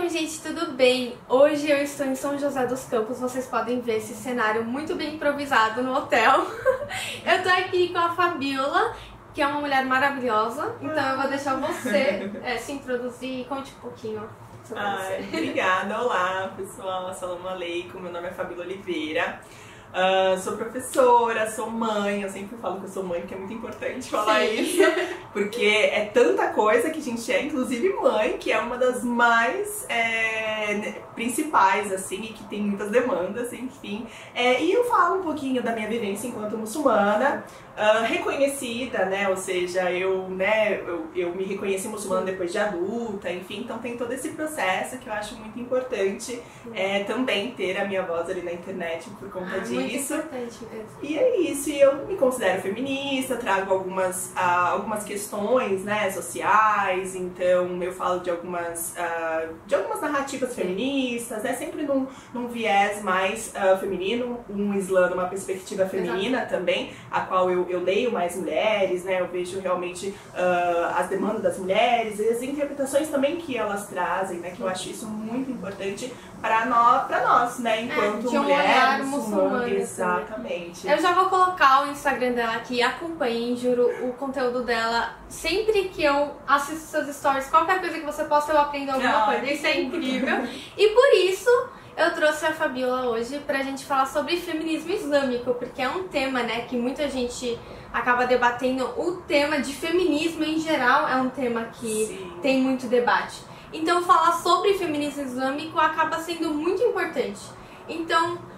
Oi gente, tudo bem? Hoje eu estou em São José dos Campos, vocês podem ver esse cenário muito bem improvisado no hotel. Eu tô aqui com a Fabiola, que é uma mulher maravilhosa, então eu vou deixar você se introduzir e conte um pouquinho sobre você. Obrigada, olá pessoal, assalamu alaikum, meu nome é Fabiola Oliveira. Sou professora, sou mãe, eu sempre falo que eu sou mãe, porque é muito importante falar isso, porque é tanta coisa que a gente é, inclusive mãe, que é uma das mais principais, assim, e que tem muitas demandas, enfim. E eu falo um pouquinho da minha vivência enquanto muçulmana, reconhecida, né, ou seja, eu me reconheci muçulmana depois de adulta, enfim, então tem todo esse processo que eu acho muito importante também ter a minha voz ali na internet por conta disso. Muito importante mesmo. E é isso, e eu me considero feminista, trago algumas questões, né, sociais, então eu falo de algumas narrativas feministas, né, sempre num viés mais feminino, um Islã numa perspectiva feminina também, a qual eu leio mais mulheres, né, eu vejo realmente as demandas das mulheres e as interpretações também que elas trazem, né, que eu acho isso muito importante para nós, né, enquanto mulheres muçulmanas. Exatamente. Eu já vou colocar o Instagram dela aqui, acompanhem, juro, o conteúdo dela. Sempre que eu assisto seus stories, qualquer coisa que você posta, eu aprendo alguma coisa. Isso é incrível. E por isso eu trouxe a Fabiola hoje pra gente falar sobre feminismo islâmico, porque é um tema, né, que muita gente acaba debatendo. O tema de feminismo em geral é um tema que tem muito debate. Então falar sobre feminismo islâmico acaba sendo muito importante. Então,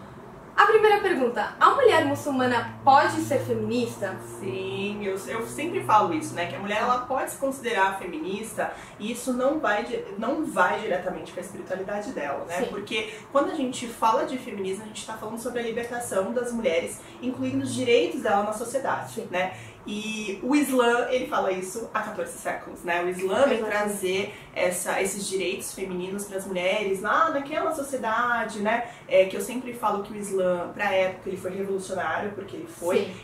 a primeira pergunta, a mulher muçulmana pode ser feminista? Sim, eu sempre falo isso, né? Que a mulher ela pode se considerar feminista e isso não vai diretamente com a espiritualidade dela, né? Sim. Porque quando a gente fala de feminismo, a gente está falando sobre a libertação das mulheres, incluindo os direitos dela na sociedade, né? E o Islã, ele fala isso há 14 séculos, né? O Islã vem trazer esses direitos femininos para as mulheres lá naquela sociedade, né? Que eu sempre falo que o Islã, para a época, ele foi revolucionário, porque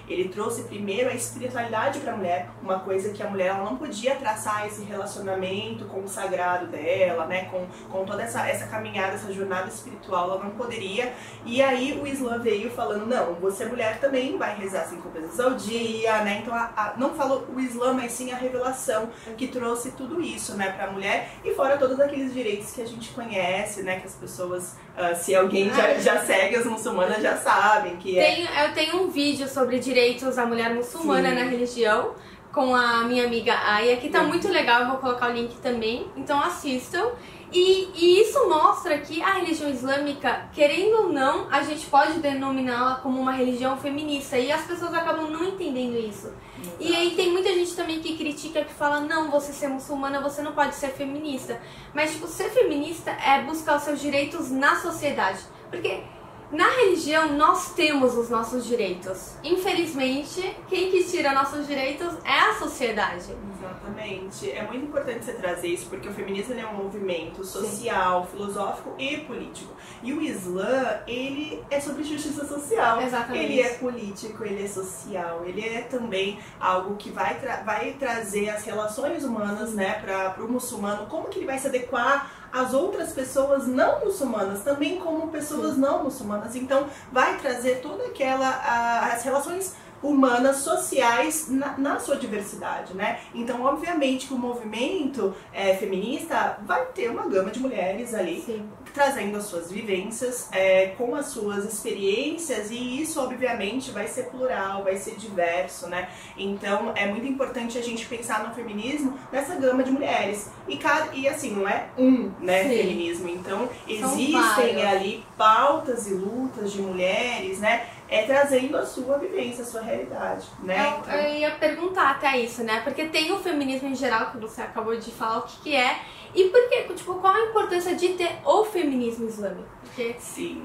ele trouxe primeiro a espiritualidade para a mulher, uma coisa que a mulher ela não podia traçar esse relacionamento com o sagrado dela, né? Com toda essa caminhada, essa jornada espiritual, ela não poderia. E aí o Islã veio falando, não, você mulher também vai rezar 5 vezes ao dia, né? Então, não falo o Islã, mas sim a revelação que trouxe tudo isso, né, pra mulher, e fora todos aqueles direitos que a gente conhece, né, que as pessoas, se alguém já segue as muçulmanas, já sabem que Eu tenho um vídeo sobre direitos da mulher muçulmana na religião, com a minha amiga Aya, que tá muito legal, eu vou colocar o link também, então assistam. E isso mostra que a religião islâmica, querendo ou não, a gente pode denominá-la como uma religião feminista e as pessoas acabam não entendendo isso. Exato. E aí tem muita gente também que critica, que fala, não, você ser muçulmana, você não pode ser feminista. Mas, tipo, ser feminista é buscar os seus direitos na sociedade. Porque na religião nós temos os nossos direitos. Infelizmente, quem que tira nossos direitos é a sociedade. Exatamente. É muito importante você trazer isso, porque o feminismo é um movimento social, filosófico e político. E o Islã, ele é sobre justiça social. Exatamente. Ele é político, ele é social, ele é também algo que vai trazer as relações humanas, né, para o muçulmano, como que ele vai se adequar às outras pessoas não muçulmanas, também como pessoas não muçulmanas. Então vai trazer toda as relações humanas, sociais, na sua diversidade, né? Então, obviamente, que o movimento feminista vai ter uma gama de mulheres ali, trazendo as suas vivências, com as suas experiências, e isso, obviamente, vai ser plural, vai ser diverso, né? Então, é muito importante a gente pensar no feminismo nessa gama de mulheres. E assim, não é feminismo. Então, existem ali pautas e lutas de mulheres, né? Trazendo a sua vivência, a sua realidade, né? Eu ia perguntar até isso, né? Porque tem o feminismo em geral, que você acabou de falar o que é, e por que, tipo, qual a importância de ter o feminismo islâmico? Porque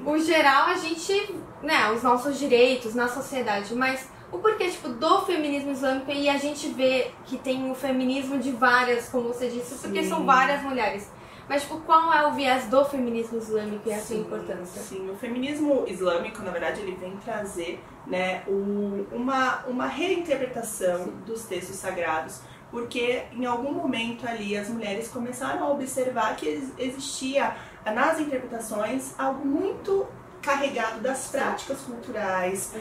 o geral a gente, né, os nossos direitos na sociedade, mas o porquê, tipo, do feminismo islâmico, e a gente vê que tem o feminismo de várias, como você disse, porque são várias mulheres. Mas, tipo, qual é o viés do feminismo islâmico e a sua importância? Sim, o feminismo islâmico, na verdade, ele vem trazer, né, uma reinterpretação dos textos sagrados porque em algum momento ali as mulheres começaram a observar que existia nas interpretações algo muito carregado das práticas culturais,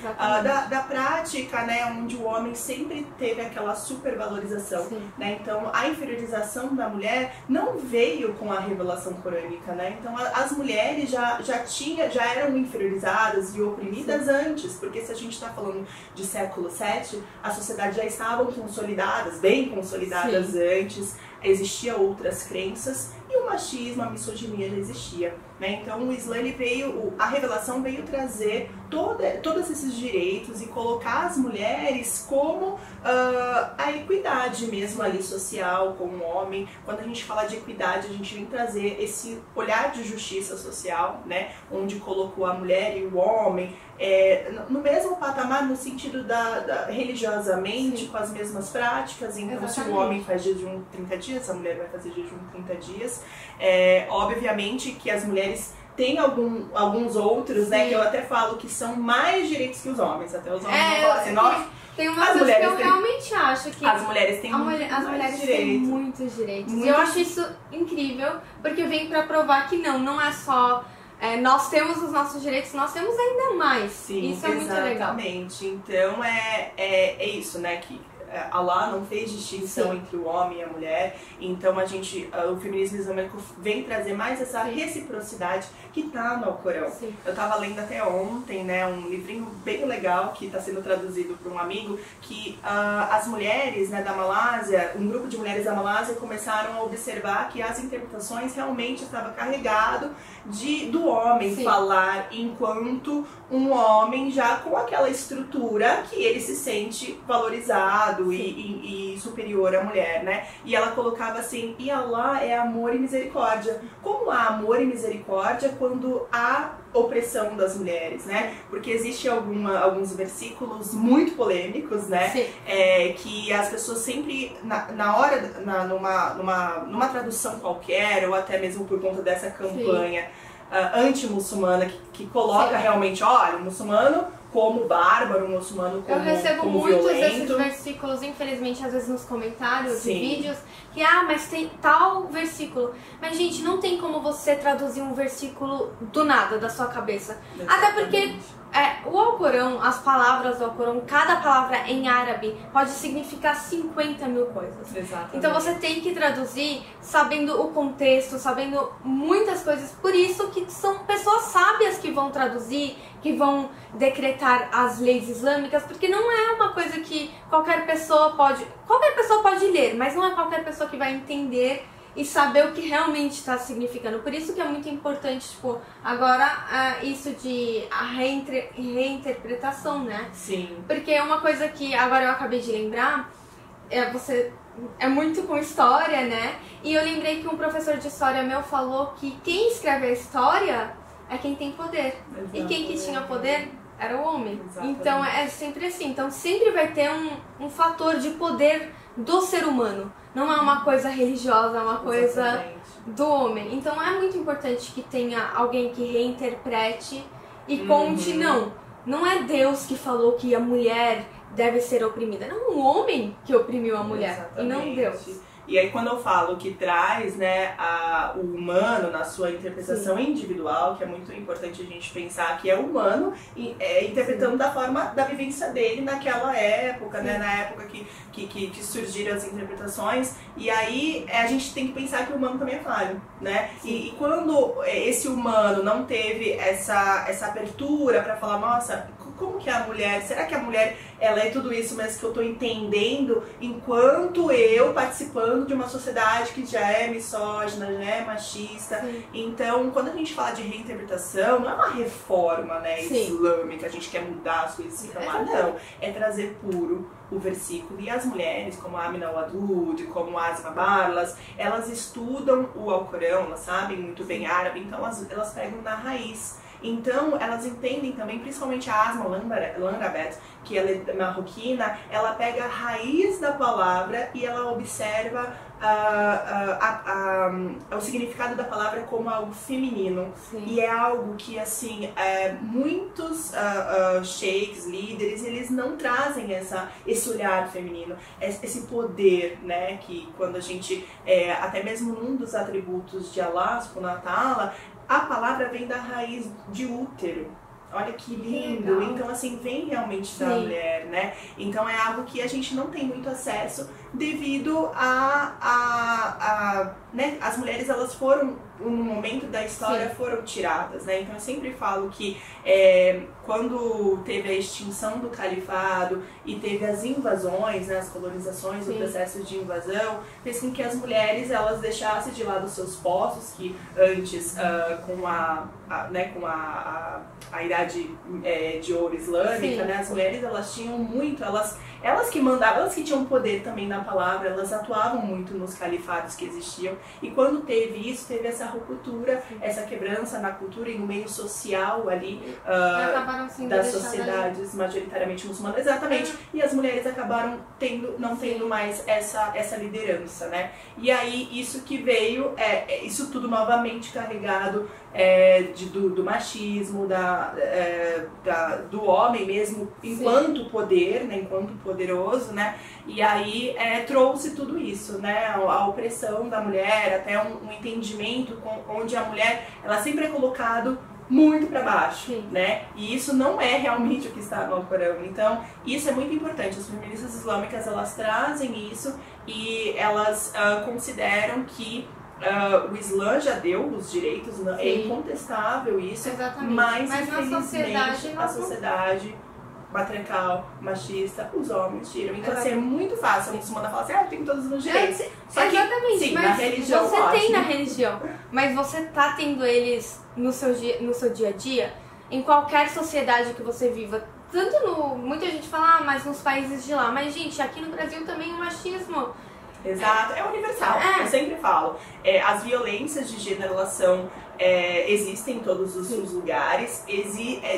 da prática, né, onde o homem sempre teve aquela supervalorização, né? Então a inferiorização da mulher não veio com a revelação corânica, né? Então as mulheres já eram inferiorizadas e oprimidas antes, porque se a gente está falando de século VII, as sociedades já estavam consolidadas, bem consolidadas antes, existiam outras crenças e o machismo, a misoginia já existia, né? Então o Islã a revelação veio trazer todos esses direitos e colocar as mulheres como a equidade mesmo ali social com o homem. Quando a gente fala de equidade, a gente vem trazer esse olhar de justiça social, né? Onde colocou a mulher e o homem no mesmo patamar, no sentido religiosamente, com as mesmas práticas. Então, se o homem faz jejum 30 dias, a mulher vai fazer jejum 30 dias. Obviamente que as mulheres têm alguns outros, né, que eu até falo que são mais direitos que os homens. Até os homens vão falar assim, nossa, tem uma coisa que eu realmente acho que as mulheres têm muitos direitos. E eu acho isso incrível, porque vem pra provar que não é só nós temos os nossos direitos, nós temos ainda mais. Sim, isso é muito legal. Exatamente. Então é isso, né, que Allah não fez distinção entre o homem e a mulher, então o feminismo islâmico vem trazer mais essa reciprocidade que tá no Alcorão. Eu tava lendo até ontem, né, um livrinho bem legal que está sendo traduzido por um amigo, que as mulheres, né, da Malásia, um grupo de mulheres da Malásia começaram a observar que as interpretações realmente estavam carregado do homem falar enquanto um homem já com aquela estrutura que ele se sente valorizado e superior à mulher, né? E ela colocava assim, e Allah é amor e misericórdia. Como há amor e misericórdia quando há opressão das mulheres, né? Porque existe alguns versículos muito polêmicos, né? Que as pessoas sempre, numa tradução qualquer, ou até mesmo por conta dessa campanha anti-muçulmana que coloca realmente, olha, o muçulmano como bárbaro, o muçulmano como violento. Eu recebo muitos desses versículos, infelizmente, às vezes nos comentários de vídeos, que, mas tem tal versículo. Mas, gente, não tem como você traduzir um versículo do nada, da sua cabeça. Exatamente. Até porque o Alcorão, as palavras do Alcorão, cada palavra em árabe pode significar 50 mil coisas. Exatamente. Então você tem que traduzir sabendo o contexto, sabendo muitas coisas. Por isso que são pessoas sábias que vão traduzir, que vão decretar as leis islâmicas, porque não é uma coisa que qualquer pessoa pode ler, mas não é qualquer pessoa que vai entender e saber o que realmente está significando. Por isso que é muito importante, tipo, agora isso de reinterpretação, né? Sim. Porque uma coisa que agora eu acabei de lembrar, é muito com história, né? E eu lembrei que um professor de história meu falou que quem escreve a história é quem tem poder. Exatamente. E quem que tinha poder era o homem. Exatamente. Então é sempre assim. Então sempre vai ter um fator de poder do ser humano. Não é uma coisa religiosa, é uma coisa do homem. Então é muito importante que tenha alguém que reinterprete e conte, não é Deus que falou que a mulher deve ser oprimida. Não, o homem que oprimiu a mulher. Exatamente. E não Deus. E aí quando eu falo que traz, né, o humano na sua interpretação individual, que é muito importante a gente pensar que é humano, interpretando da forma da vivência dele naquela época, né, na época que surgiram as interpretações, e aí a gente tem que pensar que o humano também é falho, né? E quando esse humano não teve essa abertura para falar, nossa, como que a mulher, será que a mulher ela é tudo isso, mas que eu estou entendendo enquanto eu participando de uma sociedade que já é misógina, já é machista. Então, quando a gente fala de reinterpretação, não é uma reforma, né, islâmica, a gente quer mudar as coisas assim, não, é trazer puro o versículo. E as mulheres, como a Amina Wadud, como a Asma Barlas, elas estudam o Alcorão, elas sabem muito bem árabe, então elas pegam na raiz. Então, elas entendem também, principalmente a Asma Langrabet, que ela é marroquina, ela pega a raiz da palavra e ela observa o significado da palavra como algo feminino. Sim. E é algo que, assim, muitos sheiks, líderes, eles não trazem esse olhar feminino, esse poder, né? Que quando a gente, até mesmo num dos atributos de Allah, subhanahu wa ta'ala, a palavra vem da raiz de útero. Olha que lindo! Legal. Então, assim, vem realmente da mulher, né? Então é algo que a gente não tem muito acesso devido né? As mulheres, elas foram, no momento da história, foram tiradas, né? Então eu sempre falo que quando teve a extinção do califado e teve as invasões, né, as colonizações, o processo de invasão, fez com que as mulheres, elas deixassem de lado os seus postos, que antes, com a idade de ouro islâmica, né, as mulheres, elas tinham muito, elas que mandavam, elas que tinham poder também na palavra, elas atuavam muito nos califados que existiam. E quando teve isso, teve essa ruptura, essa quebrança na cultura e no meio social ali das sociedades majoritariamente muçulmanas. Exatamente. E as mulheres acabaram não tendo mais essa liderança, né? E aí isso que veio, isso tudo novamente carregado do machismo, do homem mesmo, enquanto poder, né, enquanto poderoso, né? E aí trouxe tudo isso, né? A opressão da mulher, até um entendimento onde a mulher, ela sempre é colocado muito para baixo, né? E isso não é realmente o que está no Alcorão. Então, isso é muito importante. As feministas islâmicas, elas trazem isso e elas consideram que o Islã já deu os direitos, é incontestável isso. Exatamente. Mas infelizmente, a sociedade matriarcal, machista, os homens tiram. Então, assim, é muito fácil a muçulmana falar assim, eu tenho todos os direitos. Exatamente, sim, mas na religião, você tem na religião, mas você tá tendo eles no seu dia a dia, em qualquer sociedade que você viva. Muita gente fala, mas nos países de lá. Mas, gente, aqui no Brasil também o machismo... Exato, é universal, eu sempre falo. As violências de gênero, elas existem em todos os lugares.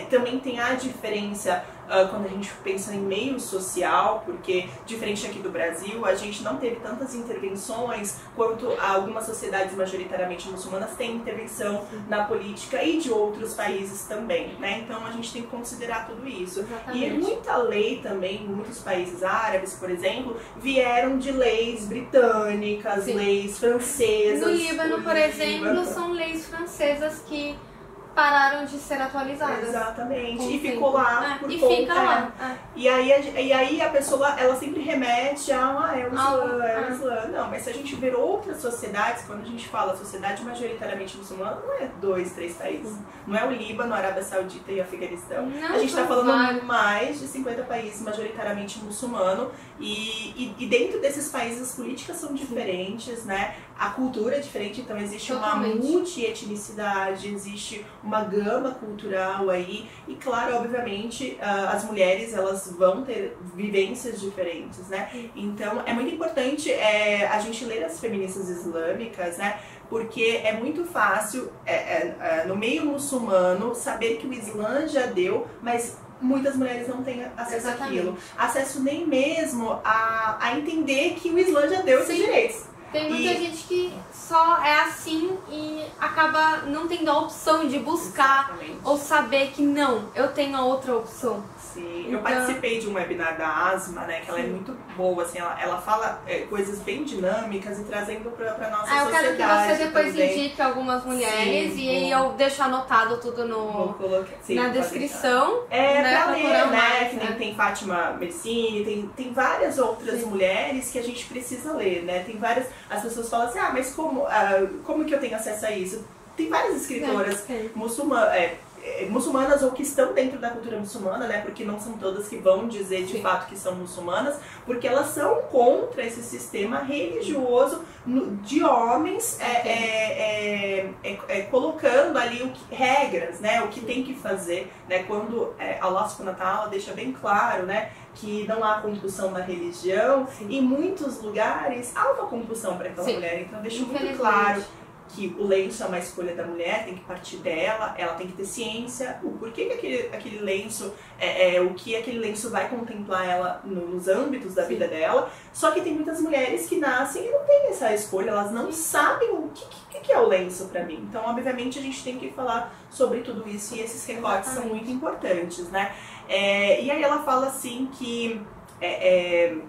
Também tem a diferença quando a gente pensa em meio social, porque diferente aqui do Brasil, a gente não teve tantas intervenções quanto algumas sociedades majoritariamente muçulmanas têm intervenção na política e de outros países também, né? Então a gente tem que considerar tudo isso. Exatamente. E muita lei também, muitos países árabes, por exemplo, vieram de leis britânicas, leis francesas. No Líbano, por exemplo, são leis francesas que pararam de ser atualizadas. Exatamente. E ficou lá por conta. Fica lá. E aí a pessoa, ela sempre remete é o Islã. Não, mas se a gente ver outras sociedades, quando a gente fala sociedade majoritariamente muçulmana, não é 2, 3 países. Não é o Líbano, a Arábia Saudita e o Afeganistão. Não, a gente está falando mais de 50 países majoritariamente muçulmanos. E dentro desses países as políticas são diferentes, né? A cultura é diferente, então existe uma multietnicidade, existe uma gama cultural aí. E claro, obviamente, as mulheres, elas vão ter vivências diferentes, né? Então é muito importante a gente ler as feministas islâmicas, né? Porque é muito fácil, no meio muçulmano, saber que o Islã já deu, mas muitas mulheres não têm acesso àquilo. Acesso nem mesmo a entender que o Islã já deu esses direitos. Tem muita gente que só é assim e acaba não tendo a opção de buscar ou saber que não, eu tenho a outra opção. Sim, eu participei de um webinar da Asma, né, que ela é muito boa, assim, ela fala coisas bem dinâmicas e trazendo pra nossa sociedade. Eu quero que você depois indique algumas mulheres e aí eu deixo anotado tudo na descrição. Pra ler, né, que tem Fátima Mercini, tem várias outras mulheres que a gente precisa ler, né, tem várias, as pessoas falam assim, mas como que eu tenho acesso a isso? Tem várias escritoras muçulmanas ou que estão dentro da cultura muçulmana, né? Porque não são todas que vão dizer de fato que são muçulmanas, porque elas são contra esse sistema religioso de homens colocando ali regras, né? O que tem que fazer, né? Quando Allah subhanahu wa ta'ala deixa bem claro, né? Que não há compulsão na religião. Em muitos lugares há uma compulsão para aquela mulher, então deixa muito claro que o lenço é uma escolha da mulher, tem que partir dela, ela tem que ter ciência, o porquê que aquele lenço, o que aquele lenço vai contemplar ela nos âmbitos da vida dela. Só que tem muitas mulheres que nascem e não têm essa escolha, elas não sabem o que é o lenço pra mim. Então, obviamente, a gente tem que falar sobre tudo isso e esses recortes são muito importantes, né? E aí ela fala assim que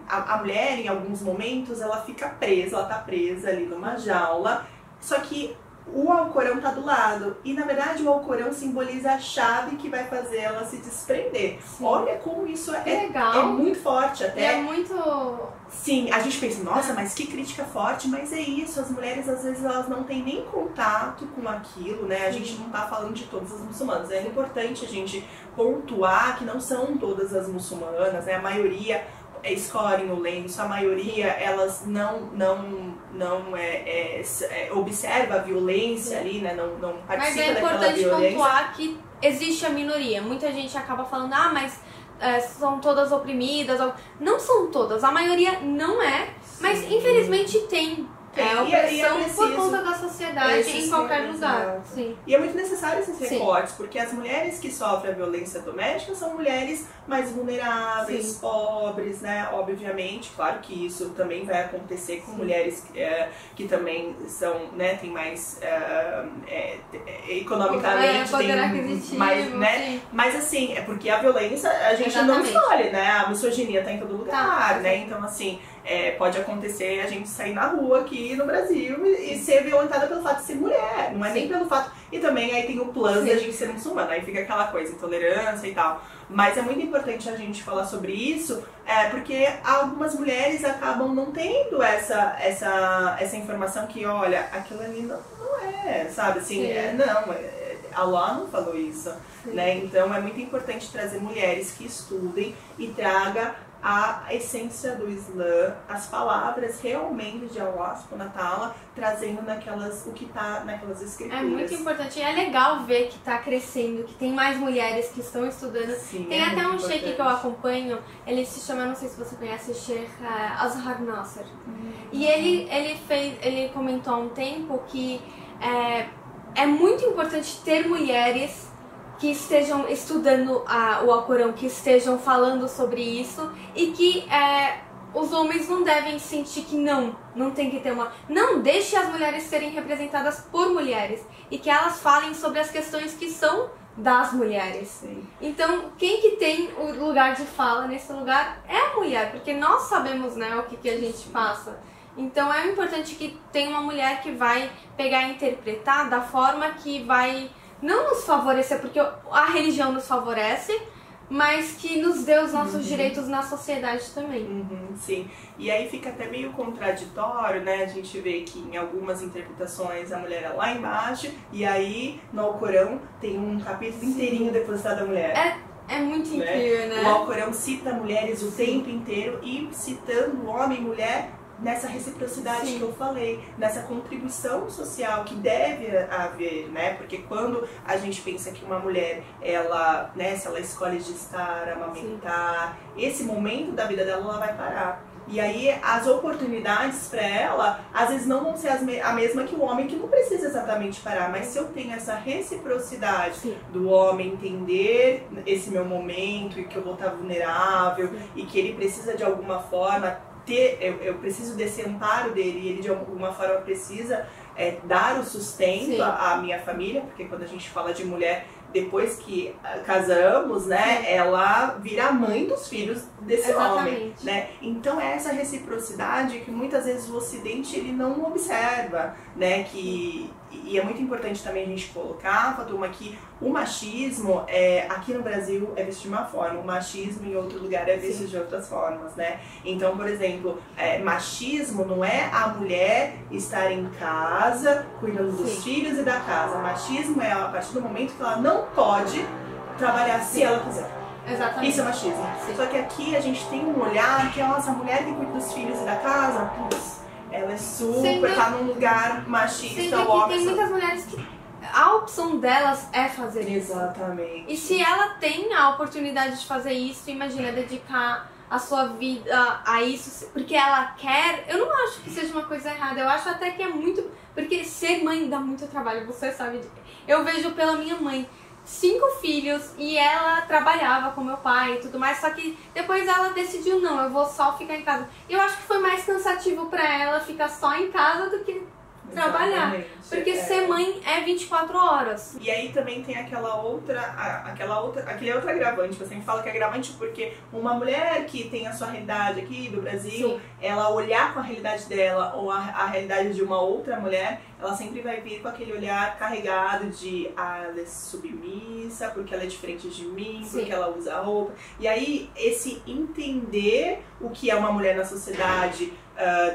a mulher, em alguns momentos, ela fica presa, ela tá presa ali numa jaula, só que o Alcorão tá do lado. E, na verdade, o Alcorão simboliza a chave que vai fazer ela se desprender. Sim. Olha como isso é muito forte até. E é muito... Sim, a gente pensa, nossa, mas que crítica forte. Mas é isso, as mulheres, às vezes, elas não têm nem contato com aquilo, né? A gente não tá falando de todas as muçulmanas. É importante a gente pontuar que não são todas as muçulmanas, né? A maioria escolhem o lenço, a maioria elas não observa a violência ali, né? Não participa daquela violência. Mas é importante pontuar que existe a minoria. Muita gente acaba falando, mas são todas oprimidas. Não são todas, a maioria não é, mas infelizmente tem. Opressão por conta da sociedade em qualquer lugar. Sim. E é muito necessário esses recortes, porque as mulheres que sofrem a violência doméstica são mulheres mais vulneráveis, pobres, né? Obviamente, claro que isso também vai acontecer com mulheres que também são, né, tem mais economicamente, tem mais, né? Mas assim, é porque a violência a gente não escolhe, né? A misoginia tá em todo lugar, né? Então assim, pode acontecer a gente sair na rua aqui no Brasil e ser violentada pelo fato de ser mulher, não é nem pelo fato... E também aí tem o plus da gente ser muçulmana, aí fica aquela coisa, intolerância e tal. Mas é muito importante a gente falar sobre isso, porque algumas mulheres acabam não tendo essa informação que, olha, aquilo ali não é, sabe? Assim, Allah não falou isso, né? Então é muito importante trazer mulheres que estudem e traga a essência do Islã, as palavras realmente de Allah subhanahu wa ta'ala, trazendo o que está naquelas escrituras. É muito importante, e é legal ver que está crescendo, que tem mais mulheres que estão estudando. Sim, tem até um sheikh que eu acompanho, ele se chama, não sei se você conhece, o Sheikh Azhar Nasser. E ele comentou há um tempo que é muito importante ter mulheres que estejam estudando o Alcorão, que estejam falando sobre isso e que os homens não devem sentir que não tem que ter uma... Não, deixe as mulheres serem representadas por mulheres e que elas falem sobre as questões que são das mulheres. Sim. Então, quem que tem o lugar de fala nesse lugar é a mulher, porque nós sabemos, né, o que a gente passa. Então é importante que tenha uma mulher que vai pegar e interpretar da forma que vai... não nos favorecer, porque a religião nos favorece, mas que nos dê os nossos direitos na sociedade também. Sim, e aí fica até meio contraditório, né? A gente vê que em algumas interpretações a mulher é lá embaixo, e aí no Alcorão tem um capítulo inteirinho depositado à mulher. É muito incrível, né? O Alcorão cita mulheres o tempo inteiro, e citando homem e mulher nessa reciprocidade que eu falei, nessa contribuição social que deve haver, né? Porque quando a gente pensa que uma mulher, ela, né, se ela escolhe gestar, amamentar, esse momento da vida dela, ela vai parar. E aí as oportunidades para ela, às vezes não vão ser a mesma que o homem, que não precisa exatamente parar. Mas se eu tenho essa reciprocidade do homem entender esse meu momento e que eu vou estar vulnerável e que ele precisa de alguma forma eu preciso desse amparo dele, e ele de alguma forma precisa dar o sustento à minha família, porque quando a gente fala de mulher, depois que casamos, né, ela vira a mãe dos filhos desse homem, né? Então é essa reciprocidade que muitas vezes o Ocidente ele não observa, né? E é muito importante também a gente colocar, Fatuma, que o machismo aqui no Brasil é visto de uma forma, o machismo em outro lugar é visto de outras formas, né? Então, por exemplo, machismo não é a mulher estar em casa cuidando dos filhos e da casa. Machismo é a partir do momento que ela não pode trabalhar se ela quiser. Exatamente. Isso é machismo. Só que aqui a gente tem um olhar que a mulher que cuida dos filhos e da casa, ela é super, tá num lugar machista. Tem muitas mulheres que a opção delas é fazer isso. Exatamente. E se ela tem a oportunidade de fazer isso, imagina dedicar a sua vida a isso porque ela quer, eu não acho que seja uma coisa errada. Eu acho até que é muito... Porque ser mãe dá muito trabalho, você sabe. Eu vejo pela minha mãe, 5 filhos, e ela trabalhava com meu pai e tudo mais, só que depois ela decidiu, não, eu vou só ficar em casa. Eu acho que foi mais cansativo pra ela ficar só em casa do que trabalhar. Exatamente. Porque ser mãe é 24 horas. E aí também tem aquele outro agravante, que eu sempre falo que é agravante porque uma mulher que tem a sua realidade aqui do Brasil, Sim. ela olhar com a realidade dela ou a realidade de uma outra mulher, ela sempre vai vir com aquele olhar carregado de ela é submissa, porque ela é diferente de mim, Sim. porque ela usa roupa. E aí esse entender o que é uma mulher na sociedade,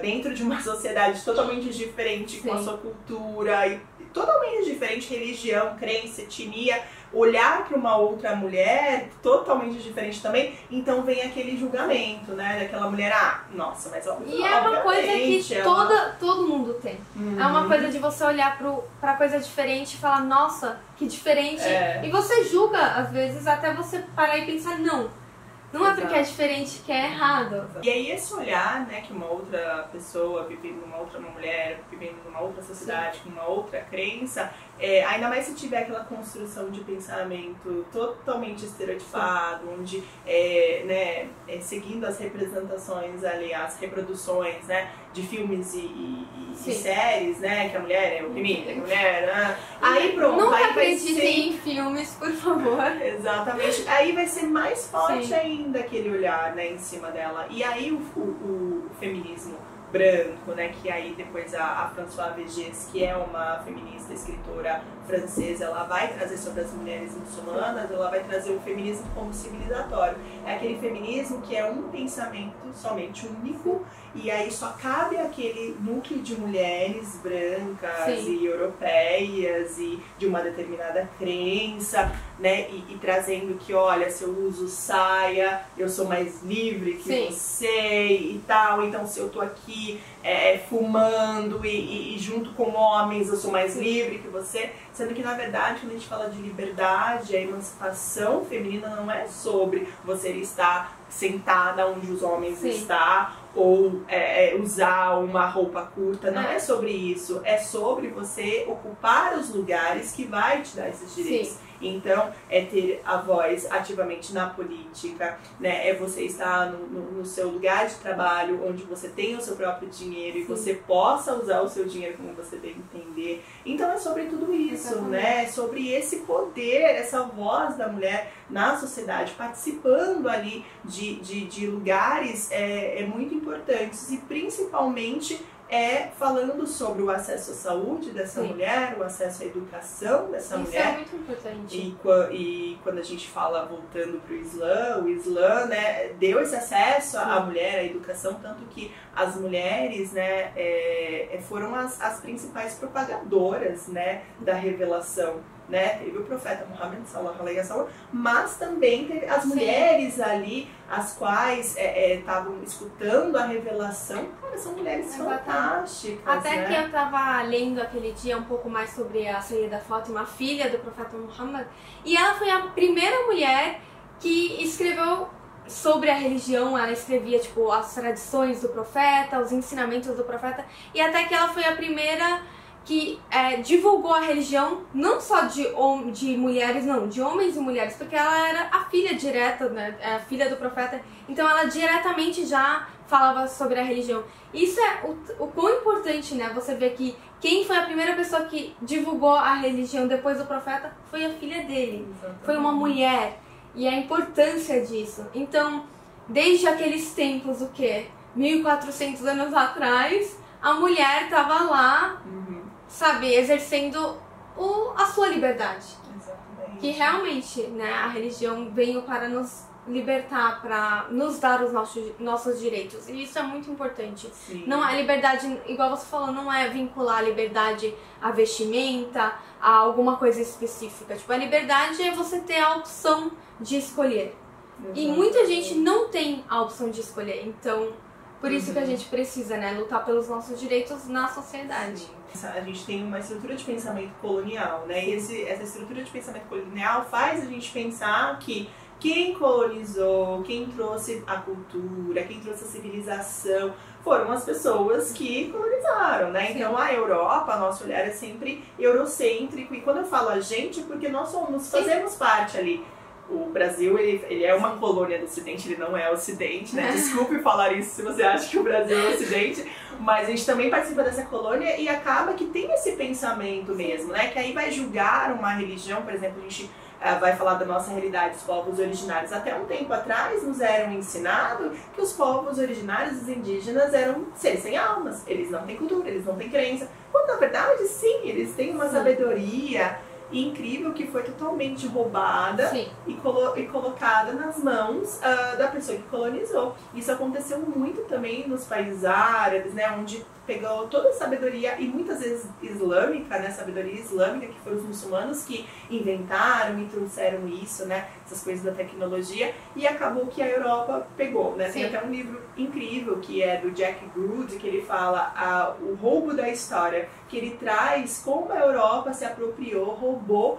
dentro de uma sociedade totalmente diferente, com a sua cultura e totalmente diferente, religião, crença, etnia, olhar para uma outra mulher totalmente diferente também, então vem aquele julgamento, né, daquela mulher, nossa, mas e é uma coisa que todo mundo tem. É uma coisa de você olhar pra coisa diferente e falar, nossa, que diferente, e você julga, às vezes, até você parar e pensar, não é porque é diferente que é errado. E aí esse olhar, né, que uma outra pessoa vivendo uma mulher vivendo numa outra sociedade, com uma outra crença, ainda mais se tiver aquela construção de pensamento totalmente estereotipado, onde, seguindo as representações ali, as reproduções, né, de filmes e séries, né, que a mulher é oprimida, que a mulher... Aí pronto, nunca aí acreditem em filmes, por favor. Exatamente. Aí vai ser mais forte ainda aquele olhar, né, em cima dela. E aí o feminismo branco, né, que aí depois a Françoise Vergès, que é uma feminista, escritora francesa, ela vai trazer sobre as mulheres muçulmanas, ela vai trazer o feminismo como civilizatório. É aquele feminismo que é um pensamento somente único, e aí só cabe aquele núcleo de mulheres brancas e europeias e de uma determinada crença, né, e trazendo que, olha, se eu uso saia, eu sou mais livre que você e tal, então se eu tô aqui fumando e junto com homens eu sou mais livre que você, sendo que na verdade quando a gente fala de liberdade, a emancipação feminina não é sobre você estar sentada onde os homens estão ou usar uma roupa curta, não é sobre isso, é sobre você ocupar os lugares que vai te dar esses direitos. Então, é ter a voz ativamente na política, né? É você estar no seu lugar de trabalho, onde você tem o seu próprio dinheiro e você possa usar o seu dinheiro como você deve entender. Então, é sobre tudo isso, né? É sobre esse poder, essa voz da mulher na sociedade, participando ali de lugares muito importantes e principalmente falando sobre o acesso à saúde dessa mulher, o acesso à educação dessa mulher. Isso é muito importante. E quando a gente fala, voltando para o Islã, né, deu esse acesso à mulher, à educação, tanto que as mulheres, né, foram as principais propagadoras, né, da revelação. Né? Teve o profeta Muhammad, sallallahu alaihi wasallam, mas também teve as mulheres ali, as quais estavam escutando a revelação. Cara, são mulheres fantásticas. Até que eu estava lendo aquele dia um pouco mais sobre a Sayyida Fátima, filha do profeta Muhammad, e ela foi a primeira mulher que escreveu sobre a religião. Ela escrevia tipo as tradições do profeta, os ensinamentos do profeta, e até que ela foi a primeira que divulgou a religião, não só de mulheres, não, de homens e mulheres, porque ela era a filha direta, né, a filha do profeta, então ela diretamente já falava sobre a religião. Isso é o quão importante, né, você vê que quem foi a primeira pessoa que divulgou a religião depois do profeta foi a filha dele, foi uma mulher, e a importância disso. Então, desde aqueles tempos, 1400 anos atrás, a mulher estava lá, sabe, exercendo a sua liberdade. Exatamente. Que realmente, né, a religião veio para nos libertar, para nos dar os nossos direitos. E isso é muito importante. Não é liberdade, igual você falou, não é vincular a liberdade à vestimenta, a alguma coisa específica. Tipo, a liberdade é você ter a opção de escolher. E muita gente não tem a opção de escolher. Então, por isso que a gente precisa, né, lutar pelos nossos direitos na sociedade. A gente tem uma estrutura de pensamento colonial, né? E essa estrutura de pensamento colonial faz a gente pensar que quem colonizou, quem trouxe a cultura, quem trouxe a civilização, foram as pessoas que colonizaram, né? Então a Europa, nosso olhar é sempre eurocêntrico. E quando eu falo a gente, porque nós fazemos parte ali. O Brasil, ele é uma colônia do Ocidente, ele não é Ocidente, né? Desculpe falar isso se você acha que o Brasil é Ocidente, mas a gente também participa dessa colônia e acaba que tem esse pensamento mesmo, né? Que aí vai julgar uma religião, por exemplo, a gente vai falar da nossa realidade dos povos originários. Até um tempo atrás nos eram ensinado que os povos originários, os indígenas, eram seres sem almas. Eles não têm cultura, eles não têm crença. Quando na verdade, sim, eles têm uma sabedoria incrível que foi totalmente roubada e colocada nas mãos da pessoa que colonizou. Isso aconteceu muito também nos países árabes, né, onde pegou toda a sabedoria, e muitas vezes islâmica, né, sabedoria islâmica, que foram os muçulmanos que inventaram e trouxeram isso, né, essas coisas da tecnologia, e acabou que a Europa pegou, né. Tem até um livro incrível que é do Jack Gould, que ele fala o roubo da história, que ele traz como a Europa se apropriou, roubou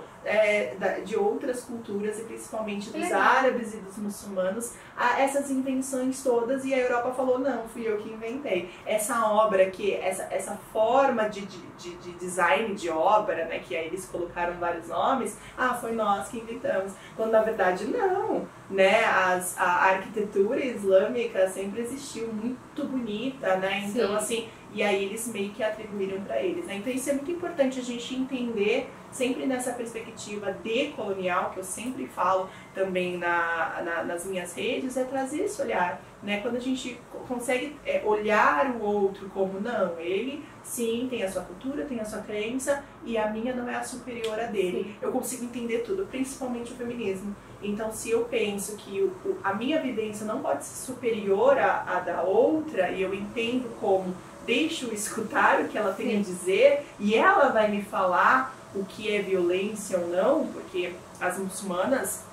de outras culturas, e principalmente dos árabes e dos muçulmanos, essas invenções todas, e a Europa falou, não, fui eu que inventei. Essa obra, essa forma de design de obra, né, que aí eles colocaram vários nomes, foi nós que inventamos. Quando na verdade não, né, a arquitetura islâmica sempre existiu, muito bonita, né, então assim, e aí eles meio que atribuíram para eles, né? Então isso é muito importante a gente entender, sempre nessa perspectiva decolonial, que eu sempre falo também nas minhas redes, é trazer esse olhar, né? Quando a gente consegue olhar o outro como, não, ele sim tem a sua cultura, tem a sua crença, e a minha não é a superior a dele. Eu consigo entender tudo, principalmente o feminismo. Então, se eu penso que a minha vivência não pode ser superior à da outra, e eu entendo como deixo escutar o que ela tem a dizer, e ela vai me falar o que é violência ou não, porque as muçulmanas,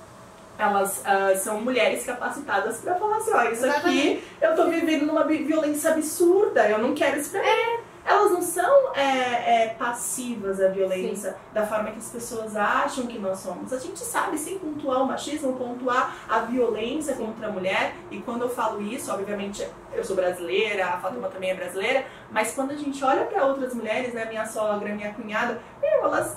elas são mulheres capacitadas para falar assim, ó, isso aqui eu tô vivendo numa violência absurda, eu não quero isso pra mim. Elas não são passivas à violência da forma que as pessoas acham que nós somos. A gente sabe, sem pontuar o machismo, pontuar a violência contra a mulher. E quando eu falo isso, obviamente, eu sou brasileira, a Fátima também é brasileira, mas quando a gente olha para outras mulheres, né, minha sogra, minha cunhada, elas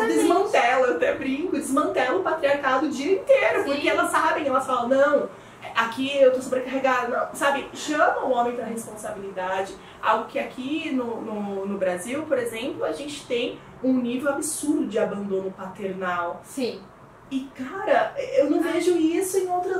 desmantelam, eu até brinco, desmantelam o patriarcado o dia inteiro, porque elas sabem, elas falam, não, aqui eu tô sobrecarregada, não, sabe? Chama o homem pra responsabilidade. Algo que aqui no Brasil, por exemplo, a gente tem um nível absurdo de abandono paternal. Sim. E, cara, eu não vejo isso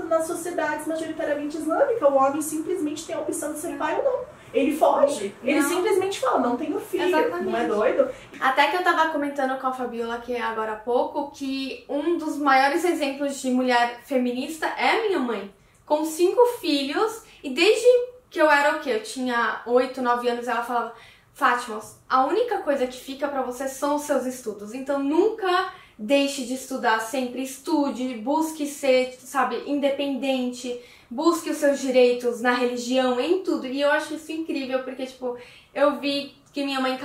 nas sociedades majoritariamente islâmicas. O homem simplesmente tem a opção de ser pai ou não. Ele foge. Ele simplesmente fala, não tenho filho. Exatamente. Não é doido? Até que eu tava comentando com a Fabiola aqui agora há pouco que um dos maiores exemplos de mulher feminista é a minha mãe. Com 5 filhos, e desde que eu era eu tinha 8, 9 anos, ela falava, Fátima, a única coisa que fica pra você são os seus estudos, então nunca deixe de estudar, sempre estude, busque ser, sabe, independente, busque os seus direitos na religião, em tudo. E eu acho isso incrível, porque, tipo, eu vi que minha mãe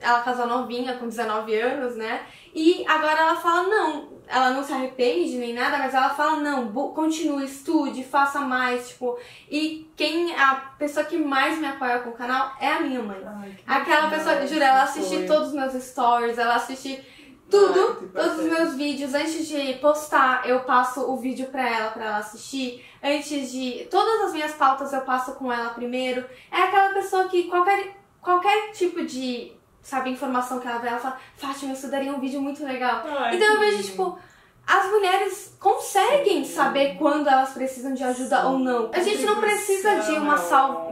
ela casou novinha, com 19 anos, né? E agora ela fala, não, ela não se arrepende nem nada, mas ela fala, não, continue, estude, faça mais, tipo... E a pessoa que mais me apoia com o canal é a minha mãe. Aquela pessoa, juro, ela assiste todos os meus stories, ela assiste tudo, todos os meus vídeos. Antes de postar, eu passo o vídeo pra ela assistir. Antes de... Todas as minhas pautas eu passo com ela primeiro. É aquela pessoa que qualquer tipo de, sabe, informação que ela vê, ela fala, Fátima, isso daria um vídeo muito legal. Então eu vejo, tipo, as mulheres conseguem saber quando elas precisam de ajuda ou não. A gente não precisa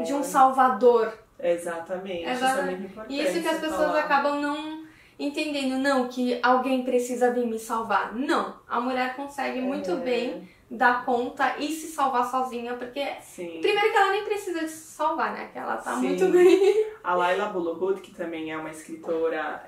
de um salvador. Exatamente. Isso é muito importante. Isso que as pessoas acabam não entendendo, não, que alguém precisa vir me salvar. Não, a mulher consegue muito bem dar conta e se salvar sozinha, porque Sim. primeiro que ela nem precisa se salvar, né? Que ela tá Sim. muito bem. A Laila Bullwood, que também é uma escritora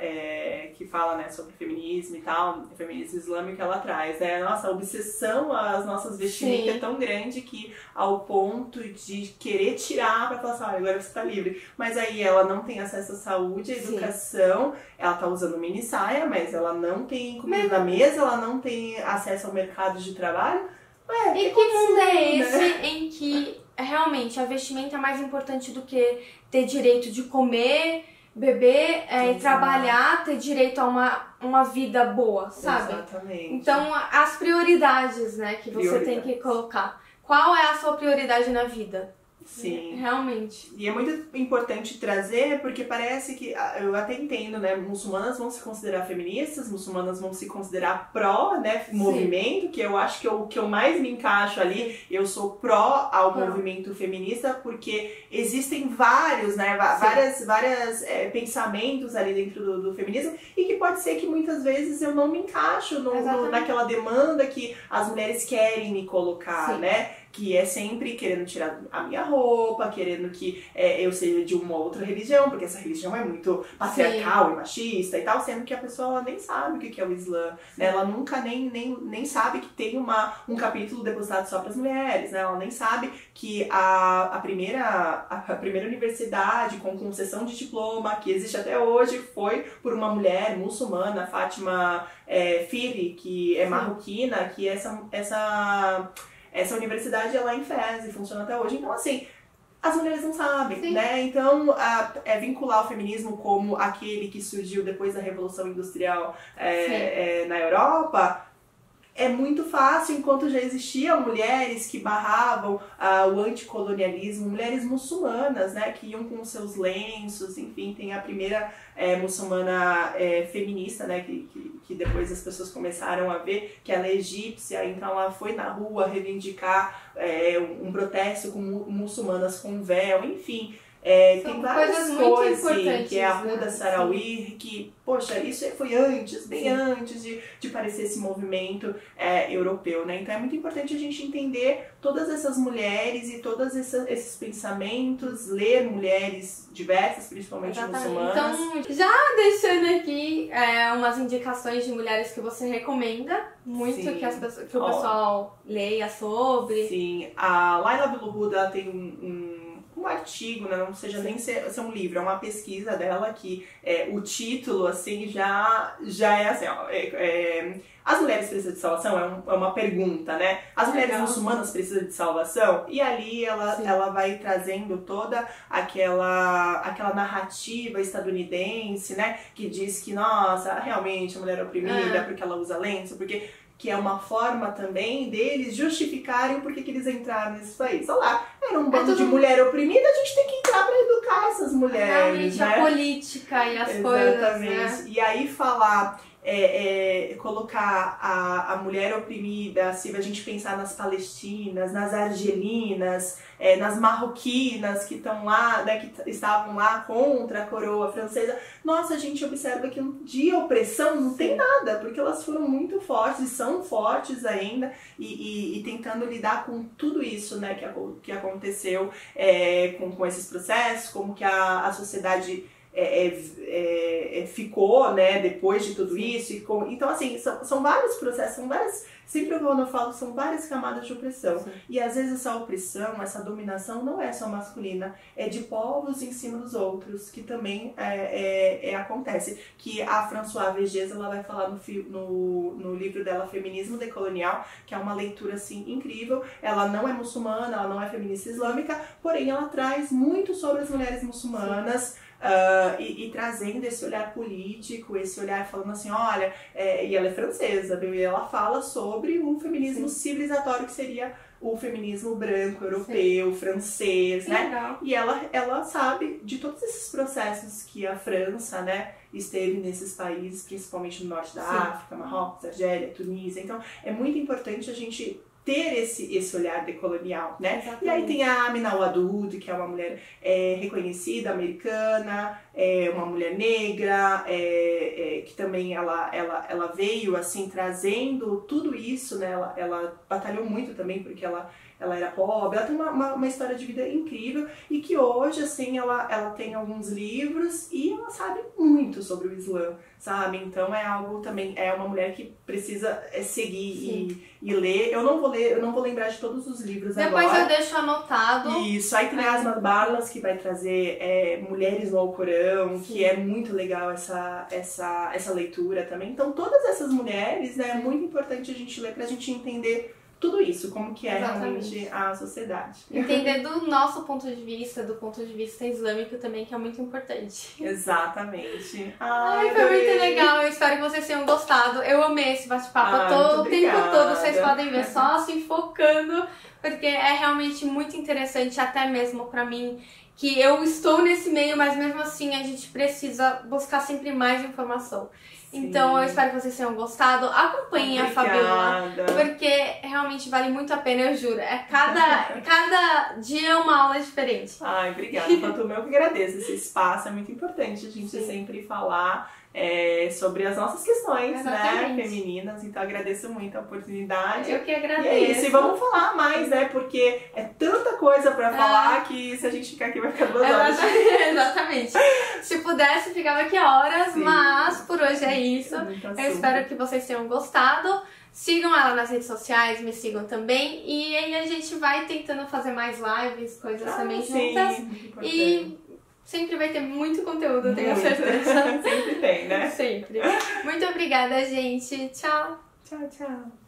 que fala, né, sobre feminismo e tal, feminismo islâmico, ela traz, né? Nossa, a obsessão às nossas vestimentas Sim. é tão grande que ao ponto de querer tirar pra falar assim, olha, agora você tá livre. Mas aí ela não tem acesso à saúde, à educação, ela tá usando mini saia, mas ela não tem comida na mesa, ela não tem acesso ao mercado de trabalho. Ué, E que mundo é esse, né? em que realmente a vestimenta é mais importante do que ter direito de comer, beber, e trabalhar, ter direito a uma vida boa, sabe? Exatamente. Então, as prioridades, né, que você tem que colocar. Qual é a sua prioridade na vida? Sim. Realmente. E é muito importante trazer, porque parece que, eu até entendo, né, muçulmanas vão se considerar feministas, muçulmanas vão se considerar pró, né, movimento, que eu acho que o que eu mais me encaixo ali, eu sou pró ao movimento feminista, porque existem vários, né, várias pensamentos ali dentro do feminismo, e que pode ser que muitas vezes eu não me encaixo naquela demanda que as mulheres querem me colocar, né? Que é sempre querendo tirar a minha roupa, querendo que eu seja de uma outra religião, porque essa religião é muito patriarcal e machista e tal, sendo que a pessoa ela nem sabe o que é o Islã, né? Ela nunca nem sabe que tem um capítulo depositado só para as mulheres, né? Ela nem sabe que a primeira universidade com concessão de diploma que existe até hoje foi por uma mulher muçulmana, Fátima Firi, que é marroquina, que essa universidade ela é em Fez e funciona até hoje. Então, assim, as mulheres não sabem, né? Então, vincular o feminismo como aquele que surgiu depois da Revolução Industrial na Europa é muito fácil, enquanto já existiam mulheres que barravam o anticolonialismo, mulheres muçulmanas, né, que iam com seus lenços, enfim, tem a primeira muçulmana feminista, né, que depois as pessoas começaram a ver que ela é egípcia, então ela foi na rua reivindicar um protesto com muçulmanas com véu, enfim. Tem várias coisas, que é a Huda Sarawi, que, poxa, isso foi antes, bem antes de parecer esse movimento europeu, né? Então é muito importante a gente entender todas essas mulheres e todos esses pensamentos, ler mulheres diversas, principalmente muçulmanas. Então, já deixando aqui umas indicações de mulheres que você recomenda muito que o pessoal leia sobre. Sim, a Laila Bullwood, ela tem um artigo, né? Não seja nem ser um livro, é uma pesquisa dela que o título, assim, já é assim, ó, as mulheres precisam de salvação? É uma pergunta, né? As mulheres muçulmanas precisam de salvação? E ali ela vai trazendo toda aquela narrativa estadunidense, né? Que diz que, nossa, realmente a mulher é oprimida porque ela usa lenço, porque... que é uma forma também deles justificarem por que eles entraram nesse país. Olha lá, era um bando de mulher oprimida, a gente tem que entrar para educar essas mulheres, realmente, né? A política e as coisas, né? E aí falar... colocar a mulher oprimida, se a gente pensar nas palestinas, nas argelinas, nas marroquinas que estão lá, né, que estavam lá contra a coroa francesa, nossa, a gente observa que de opressão não tem nada, porque elas foram muito fortes e são fortes ainda e tentando lidar com tudo isso, né, que aconteceu com esses processos, como que a sociedade ficou, né, depois de tudo isso. Então, assim, são vários processos, sempre quando eu falo, são várias camadas de opressão. E às vezes essa opressão, essa dominação não é só masculina, é de povos em cima dos outros, que também acontece. Que a Françoise Vergès, ela vai falar no livro dela, Feminismo Decolonial, que é uma leitura, assim, incrível. Ela não é muçulmana, ela não é feminista islâmica, porém ela traz muito sobre as mulheres muçulmanas, e trazendo esse olhar político, esse olhar falando assim, olha, e ela é francesa, viu? E ela fala sobre um feminismo civilizatório que seria o feminismo branco, europeu, francês, né? Legal. E ela sabe de todos esses processos que a França, né, esteve nesses países, principalmente no norte da África, Marrocos, Argélia, Tunísia. Então é muito importante a gente ter esse olhar decolonial, né? Exatamente. E aí tem a Amina Wadud, que é uma mulher reconhecida, americana, uma mulher negra, que também ela veio assim trazendo tudo isso, né? Ela batalhou muito também porque ela era pobre, ela tem uma história de vida incrível e que hoje, assim, ela tem alguns livros e ela sabe muito sobre o Islã, sabe? Então é algo também, é uma mulher que precisa seguir e ler. Eu não vou lembrar de todos os livros agora. Depois eu deixo anotado. Isso, aí tem a Asma Barlas, que vai trazer Mulheres no Alcorão, que é muito legal essa leitura também. Então todas essas mulheres, né, é muito importante a gente ler pra gente entender tudo isso, como que é realmente a sociedade. Entender do nosso ponto de vista, do ponto de vista islâmico também, que é muito importante. Exatamente. Ai, foi muito legal, eu espero que vocês tenham gostado. Eu amei esse bate-papo, eu tô o tempo todo, vocês podem ver, só assim, focando, porque é realmente muito interessante, até mesmo pra mim, que eu estou nesse meio, mas mesmo assim a gente precisa buscar sempre mais informação. Então eu espero que vocês tenham gostado. Acompanhem a Fabiola, porque realmente vale muito a pena, eu juro. Cada dia é uma aula diferente. Ai, obrigada, Fatuma. Eu que agradeço esse espaço. É muito importante a gente sempre falar sobre as nossas questões, né, femininas. Então agradeço muito a oportunidade. Eu que agradeço. E é isso, e vamos falar mais, né, porque é tanta coisa pra falar que se a gente ficar aqui vai ficar 2 horas. Exatamente. Se pudesse, ficava aqui horas, mas por hoje é isso. Eu espero que vocês tenham gostado. Sigam ela nas redes sociais, me sigam também. E aí a gente vai tentando fazer mais lives, coisas também juntas. E sempre vai ter muito conteúdo, eu tenho certeza. Sempre tem, né? Sempre. Muito obrigada, gente. Tchau. Tchau, tchau.